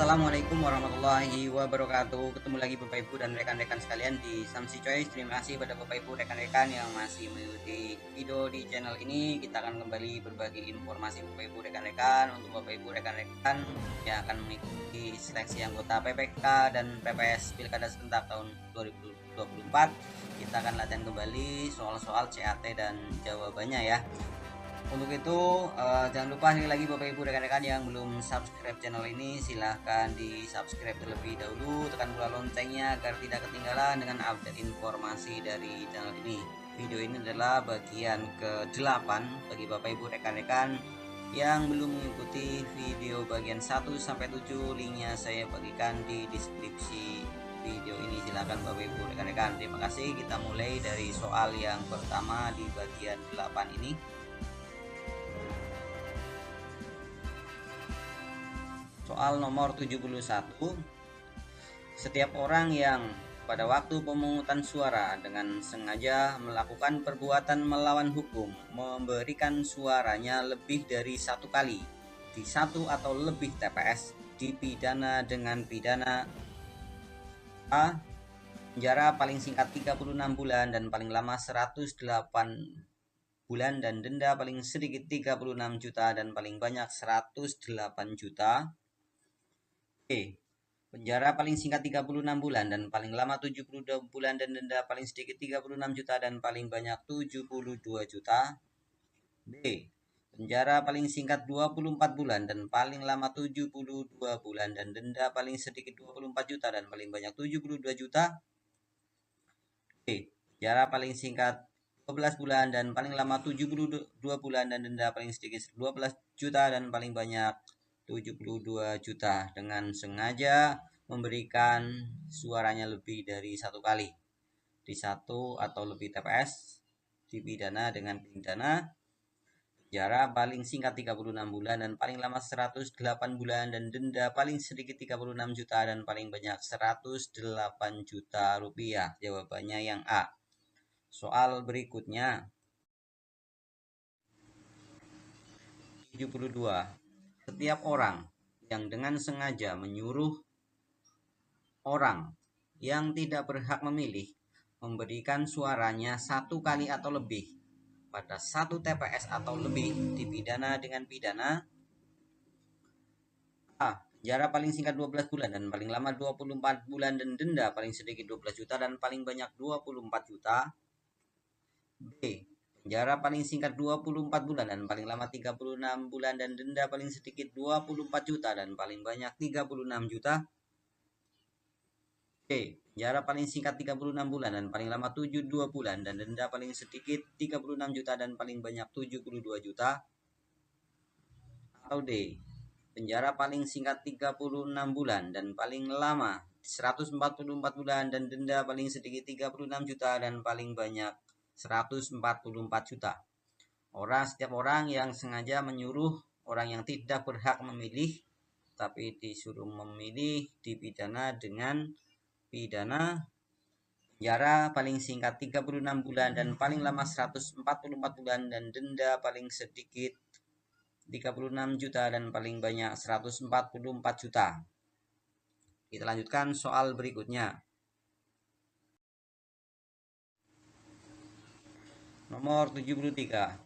Assalamualaikum warahmatullahi wabarakatuh. Ketemu lagi Bapak Ibu dan rekan-rekan sekalian di Samsi Choice. Terima kasih pada Bapak Ibu rekan-rekan yang masih mengikuti video di channel ini. Kita akan kembali berbagi informasi Bapak Ibu rekan-rekan untuk Bapak Ibu rekan-rekan yang akan mengikuti seleksi anggota PPK dan PPS Pilkada serentak tahun 2024. Kita akan latihan kembali soal-soal CAT dan jawabannya ya. Untuk itu jangan lupa sekali lagi Bapak Ibu rekan-rekan yang belum subscribe channel ini, silahkan di subscribe terlebih dahulu, tekan pula loncengnya agar tidak ketinggalan dengan update informasi dari channel ini. Video ini adalah bagian ke-8 bagi Bapak Ibu rekan-rekan yang belum mengikuti video bagian 1-7, linknya saya bagikan di deskripsi video ini. Silahkan Bapak Ibu rekan-rekan. Terima kasih. Kita mulai dari soal yang pertama di bagian 8 ini. Soal nomor 71. Setiap orang yang pada waktu pemungutan suara dengan sengaja melakukan perbuatan melawan hukum memberikan suaranya lebih dari satu kali di satu atau lebih TPS dipidana dengan pidana A. Penjara paling singkat 36 bulan dan paling lama 108 bulan dan denda paling sedikit 36 juta dan paling banyak 108 juta. B. Penjara paling singkat 36 bulan dan paling lama 72 bulan dan denda paling sedikit 36 juta dan paling banyak 72 juta. B. Penjara paling singkat 24 bulan dan paling lama 72 bulan dan denda paling sedikit 24 juta dan paling banyak 72 juta. B. Penjara paling singkat 12 bulan dan paling lama 72 bulan dan denda paling sedikit 12 juta dan paling banyak 72 juta dengan sengaja memberikan suaranya lebih dari satu kali di satu atau lebih TPS dipidana dengan pidana penjara paling singkat 36 bulan dan paling lama 108 bulan dan denda paling sedikit 36 juta dan paling banyak 108 juta rupiah. Jawabannya yang A. Soal berikutnya 72. Setiap orang yang dengan sengaja menyuruh orang yang tidak berhak memilih memberikan suaranya satu kali atau lebih pada satu TPS atau lebih dipidana dengan pidana A. Penjara paling singkat 12 bulan dan paling lama 24 bulan dan denda paling sedikit 12 juta dan paling banyak 24 juta. B. Penjara paling singkat 24 bulan dan paling lama 36 bulan dan denda paling sedikit 24 juta dan paling banyak 36 juta. C. Penjara paling singkat 36 bulan dan paling lama 72 bulan dan denda paling sedikit 36 juta dan paling banyak 72 juta. Atau D. Penjara paling singkat 36 bulan dan paling lama 144 bulan dan denda paling sedikit 36 juta dan paling banyak 144 juta. Setiap orang yang sengaja menyuruh orang yang tidak berhak memilih tapi disuruh memilih dipidana dengan pidana penjara paling singkat 36 bulan dan paling lama 144 bulan dan denda paling sedikit 36 juta dan paling banyak 144 juta. Kita lanjutkan soal berikutnya. Nomor 73.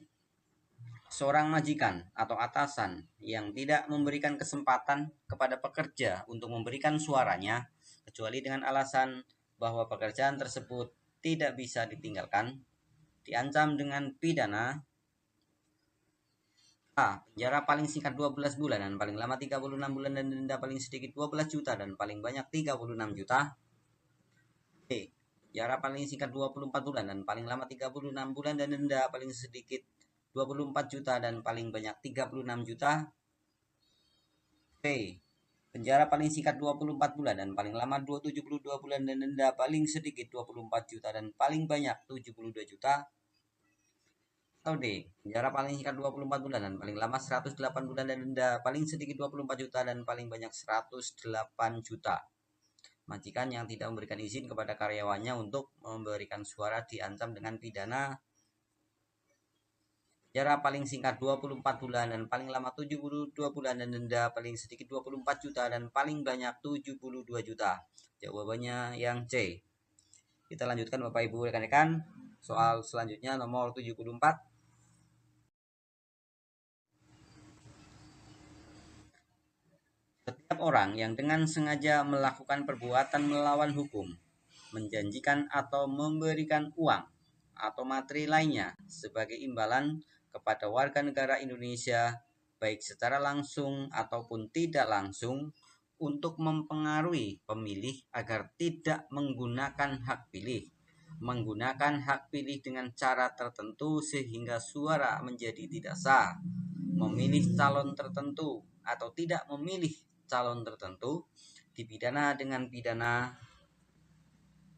Seorang majikan atau atasan yang tidak memberikan kesempatan kepada pekerja untuk memberikan suaranya kecuali dengan alasan bahwa pekerjaan tersebut tidak bisa ditinggalkan, diancam dengan pidana A. Penjara paling singkat 12 bulan dan paling lama 36 bulan dan denda paling sedikit 12 juta dan paling banyak 36 juta. B. Penjara paling singkat 24 bulan dan paling lama 36 bulan dan denda paling sedikit 24 juta dan paling banyak 36 juta. C. Penjara paling singkat 24 bulan dan paling lama 72 bulan dan denda paling sedikit 24 juta dan paling banyak 72 juta. Atau D. Penjara paling singkat 24 bulan dan paling lama 108 bulan dan denda paling sedikit 24 juta dan paling banyak 108 juta. Majikan yang tidak memberikan izin kepada karyawannya untuk memberikan suara diancam dengan pidana penjara paling singkat 24 bulan dan paling lama 72 bulan, dan denda paling sedikit 24 juta dan paling banyak 72 juta. Jawabannya yang C. Kita lanjutkan Bapak Ibu rekan-rekan. Soal selanjutnya nomor 74. Setiap orang yang dengan sengaja melakukan perbuatan melawan hukum, menjanjikan atau memberikan uang atau materi lainnya sebagai imbalan kepada warga negara Indonesia, baik secara langsung ataupun tidak langsung, untuk mempengaruhi pemilih agar tidak menggunakan hak pilih, menggunakan hak pilih dengan cara tertentu sehingga suara menjadi tidak sah, memilih calon tertentu atau tidak memilih calon tertentu, dipidana dengan pidana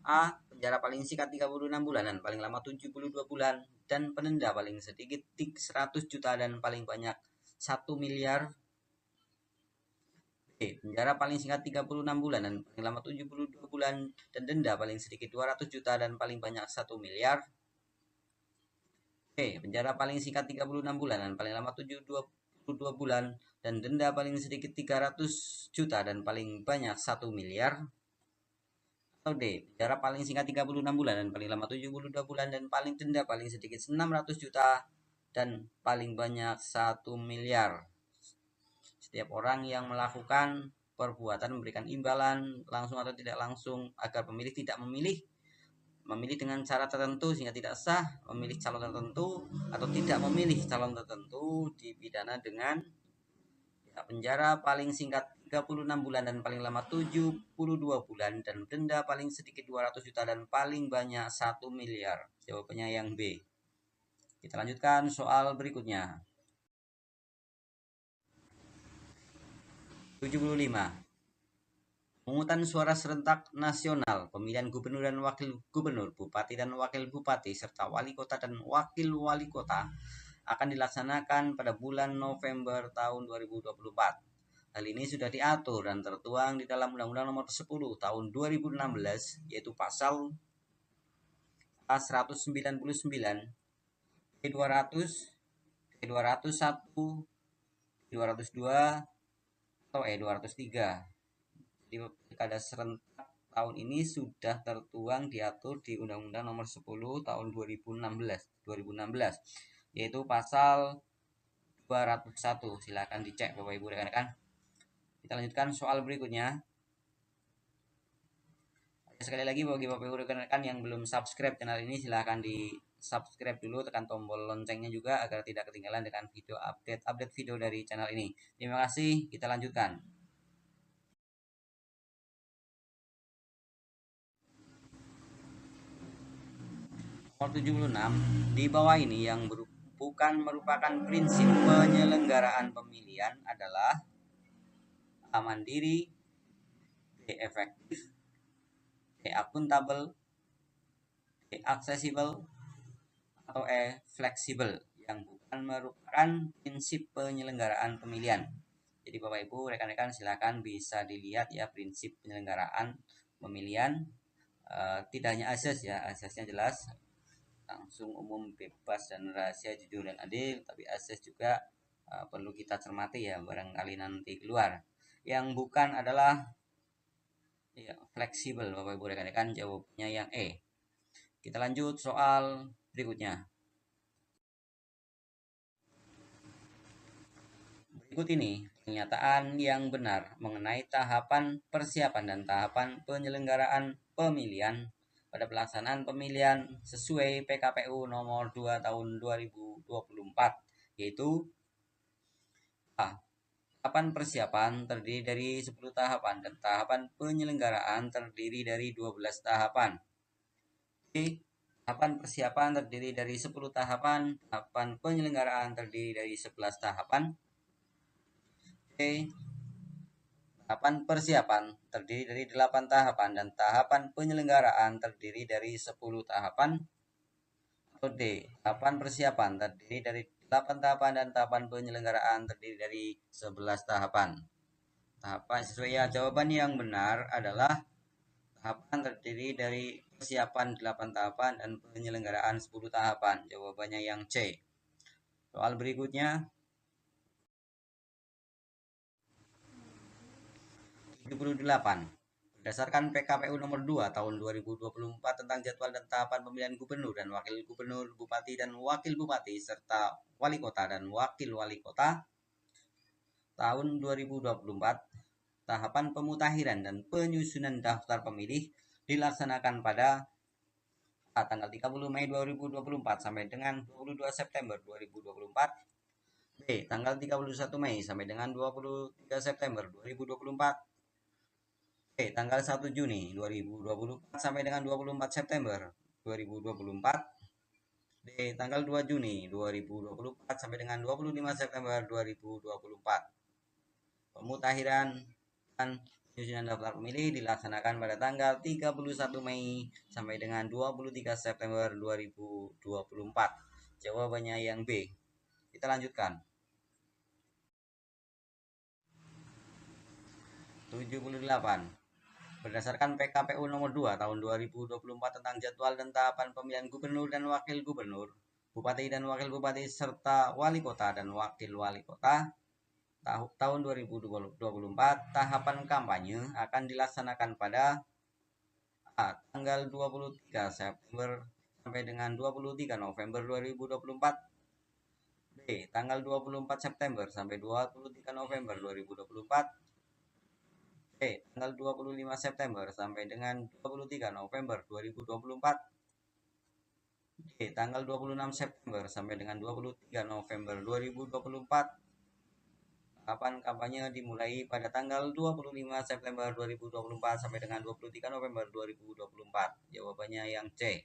A. Penjara paling singkat 36 bulan dan paling lama 72 bulan, dan penenda paling sedikit 100 juta dan paling banyak 1 miliar. B. Penjara paling singkat 36 bulan dan paling lama 72 bulan, dan denda paling sedikit 200 juta dan paling banyak 1 miliar. B. Penjara paling singkat 36 bulan dan paling lama 72 bulan, dan denda paling sedikit 300 juta dan paling banyak 1 miliar. Atau D. Penjara paling singkat 36 bulan dan paling lama 72 bulan, dan paling denda paling sedikit 600 juta dan paling banyak 1 miliar. Setiap orang yang melakukan perbuatan memberikan imbalan langsung atau tidak langsung agar pemilih tidak memilih dengan cara tertentu sehingga tidak sah, memilih calon tertentu atau tidak memilih calon tertentu, dipidana dengan penjara paling singkat 36 bulan dan paling lama 72 bulan, dan denda paling sedikit 200 juta dan paling banyak 1 miliar. Jawabannya yang B. Kita lanjutkan soal berikutnya. 75. Pemungutan suara serentak nasional pemilihan gubernur dan wakil gubernur, bupati dan wakil bupati, serta wali kota dan wakil wali kota akan dilaksanakan pada bulan November tahun 2024. Hal ini sudah diatur dan tertuang di dalam Undang-Undang Nomor 10 Tahun 2016, yaitu pasal 199, E200, E201, E202, atau E203. Di pilkada serentak tahun ini sudah tertuang diatur di Undang-Undang Nomor 10 Tahun 2016, yaitu pasal 201. Silakan dicek Bapak Ibu rekan-rekan. Kita lanjutkan soal berikutnya. Sekali lagi bagi Bapak Ibu rekan-rekan yang belum subscribe channel ini, silahkan di subscribe dulu, tekan tombol loncengnya juga agar tidak ketinggalan dengan video update video dari channel ini. Terima kasih, kita lanjutkan. Nomor 76, di bawah ini yang bukan merupakan prinsip penyelenggaraan pemilihan adalah A. Mandiri, B. Efektif, C. Akuntabel, D. Aksesibel, atau E. Fleksibel, yang bukan merupakan prinsip penyelenggaraan pemilihan. Jadi Bapak Ibu rekan-rekan silakan bisa dilihat ya prinsip penyelenggaraan pemilihan. Tidak hanya asas ya, asasnya jelas langsung, umum, bebas, dan rahasia, jujur dan adil, tapi asas juga perlu kita cermati ya, barangkali nanti keluar. Yang bukan adalah ya, fleksibel Bapak Ibu rekan-rekan, jawabnya yang E. Kita lanjut soal berikutnya. Berikut ini pernyataan yang benar mengenai tahapan persiapan dan tahapan penyelenggaraan pemilihan pada pelaksanaan pemilihan sesuai PKPU nomor 2 tahun 2024, yaitu A. Tahapan persiapan terdiri dari 10 tahapan dan tahapan penyelenggaraan terdiri dari 12 tahapan. B. Tahapan persiapan terdiri dari 10 tahapan, tahapan penyelenggaraan terdiri dari 11 tahapan. C. Tahapan persiapan terdiri dari 8 tahapan dan tahapan penyelenggaraan terdiri dari 10 tahapan. Atau D. Tahapan persiapan terdiri dari 8 tahapan dan tahapan penyelenggaraan terdiri dari 11 tahapan. Tahapan sesuai ya, jawaban yang benar adalah tahapan terdiri dari persiapan 8 tahapan dan penyelenggaraan 10 tahapan. Jawabannya yang C. Soal berikutnya 78. Berdasarkan PKPU nomor 2 tahun 2024 tentang jadwal dan tahapan pemilihan gubernur dan wakil gubernur, bupati dan wakil bupati serta wali kota dan wakil wali kota tahun 2024, tahapan pemutakhiran dan penyusunan daftar pemilih dilaksanakan pada tanggal 30 Mei 2024 sampai dengan 22 September 2024. B. Tanggal 31 Mei sampai dengan 23 September 2024. B. Tanggal 1 Juni 2024 sampai dengan 24 September 2024. D. Tanggal 2 Juni 2024 sampai dengan 25 September 2024. Pemutakhiran dan penyusunan daftar pemilih dilaksanakan pada tanggal 31 Mei sampai dengan 23 September 2024. Jawabannya yang B. Kita lanjutkan. 78. Berdasarkan PKPU nomor 2 tahun 2024 tentang jadwal dan tahapan pemilihan gubernur dan wakil gubernur, bupati dan wakil bupati serta wali kota dan wakil wali kota tahun 2024, tahapan kampanye akan dilaksanakan pada A. Tanggal 23 September sampai dengan 23 November 2024. B. Tanggal 24 September sampai 23 November 2024. C. Tanggal 25 September sampai dengan 23 November 2024. D. Tanggal 26 September sampai dengan 23 November 2024. Tahapan kampanye dimulai pada tanggal 25 September 2024 sampai dengan 23 November 2024. Jawabannya yang C.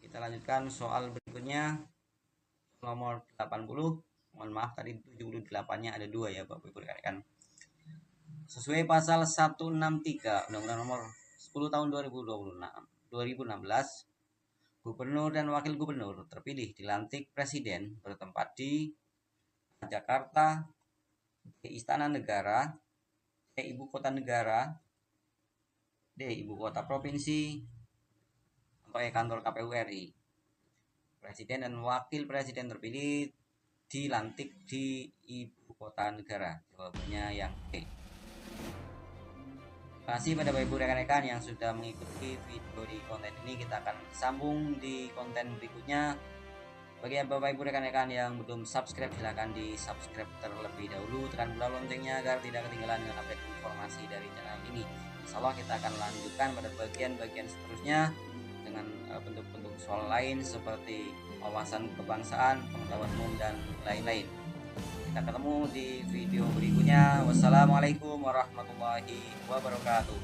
Kita lanjutkan soal berikutnya. Nomor 80. Mohon maaf tadi 78-nya ada 2 ya Bapak Ibu rekan-rekan. Sesuai pasal 163 Undang-Undang Nomor 10 tahun 2016, gubernur dan wakil gubernur terpilih dilantik presiden bertempat di Jakarta, D. Istana Negara, C. Ibu Kota Negara, D. Ibu Kota Provinsi, atau E. Kantor KPU RI. Presiden dan wakil presiden terpilih dilantik di Ibu Kota Negara. Jawabannya yang B. Terima kasih pada Bapak Ibu rekan-rekan yang sudah mengikuti video di konten ini. Kita akan sambung di konten berikutnya. Bagi Bapak Ibu rekan-rekan yang belum subscribe, silahkan di subscribe terlebih dahulu, tekan pula loncengnya agar tidak ketinggalan dengan update informasi dari channel ini. Insya Allah kita akan lanjutkan pada bagian-bagian seterusnya dengan bentuk-bentuk soal lain seperti wawasan kebangsaan, pengetahuan umum, dan lain-lain. Kita ketemu di video berikutnya. Wassalamualaikum warahmatullahi wabarakatuh.